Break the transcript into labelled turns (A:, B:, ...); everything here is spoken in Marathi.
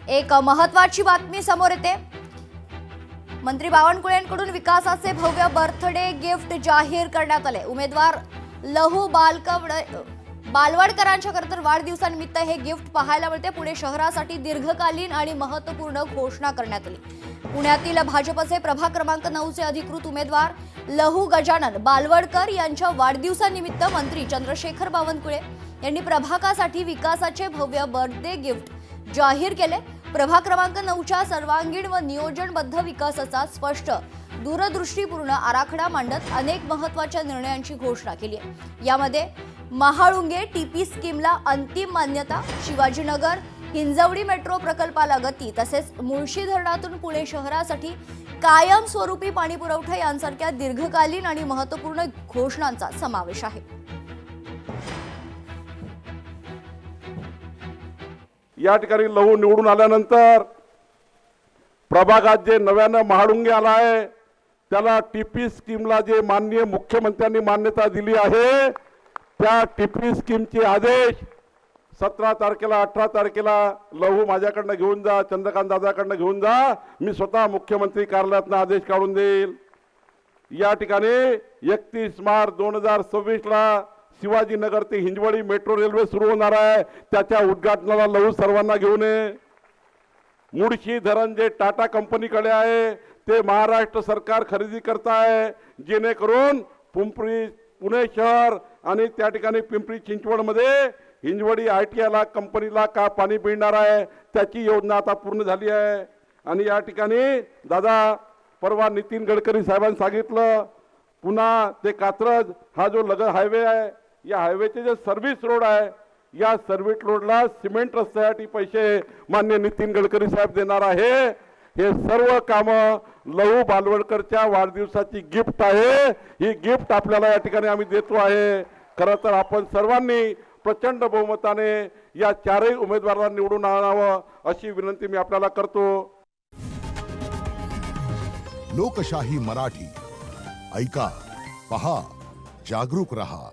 A: एक महत्त्वाची बातमी समोर येते। मंत्री बावनकुळेंकडून विकासाचे भव्य बर्थडे गिफ्ट जाहीर करण्यात आले। उमेदवार लहू बालवडकरांच्या खरतर वाढदिवसानिमित्त हे गिफ्ट पाहायला मिळते। पुणे शहरासाठी दीर्घकालीन आणि महत्त्वपूर्ण घोषणा करण्यात आली। पुण्यातील भाजपचे प्रभाग क्रमांक 9 चे अधिकृत उमेदवार लहू गजानन बालवडकर यांच्या वाढदिवसानिमित्त मंत्री चंद्रशेखर बावनकुळे यांनी प्रभागासाठी विकासाचे भव्य बर्थडे गिफ्ट जाहीर केले। प्रभाग क्रमांक 9च्या सर्वांगीण व नियोजनबद्ध विकासाचा स्पष्ट दूरदृष्टीपूर्ण आराखडा मांडत अनेक महत्त्वाच्या निर्णयांची घोषणा केली आहे। यामध्ये महाळुंगे टीपी स्कीमला अंतिम मान्यता, शिवाजीनगर हिंजवडी मेट्रो प्रकल्पाला गती, तसेच मुळशी धरणातून पुणे शहरासाठी कायमस्वरूपी पाणी पुरवठा यांसारख्या दीर्घकालीन आणि महत्त्वपूर्ण घोषणांचा समावेश आहे।
B: या ठिकाणी लहू निवडून आल्यानंतर प्रभागात जे नव्यानं महाळुंगे आला आहे त्याला टीपी स्कीमला जे माननीय मुख्यमंत्र्यांनी मान्यता दिली आहे त्या टीपी स्कीमचे आदेश 17 तारखेला 18 तारखेला लहू माझ्याकडनं घेऊन जा, चंद्रकांत दादाकडनं घेऊन जा, मी स्वतः मुख्यमंत्री कार्यालयातनं आदेश काढून देईल। या ठिकाणी 31 मार्च 2026 ला शिवाजीनगर ते हिंजवडी मेट्रो रेल्वे सुरू होणार आहे, त्याच्या उद्घाटनाला लहू सर्वांना घेऊन ये। मुळशी धरण जे टाटा कंपनीकडे आहे ते महाराष्ट्र सरकार खरेदी करत आहे, जेणेकरून पुणे शहर आणि त्या ठिकाणी पिंपरी चिंचवडमध्ये हिंजवडी ITI कंपनीला का पाणी मिळणार आहे त्याची योजना आता पूर्ण झाली आहे। आणि या ठिकाणी दादा परवा नितीन गडकरी साहेबांनी सांगितलं पुन्हा ते कात्रज हा जो लगत हायवे आहे या हायवेचे जे सर्व्हिस रोड आहे या सर्व्हिस रोडला सिमेंट रस्त्यासाठी पैसे माननीय नितीन गडकरी साहेब देणार आहे। हे सर्व कामं लहू बालवडकरच्या वाढदिवसाची गिफ्ट आहे। ही गिफ्ट आपल्याला या ठिकाणी आम्ही देतो आहे। खरं तर आपण सर्वांनी प्रचंड बहुमताने या चारही उमेदवारांना निवडून आणावं अशी विनंती मी आपल्याला करतो।
C: लोकशाही मराठी ऐका, पहा, जागरूक रहा।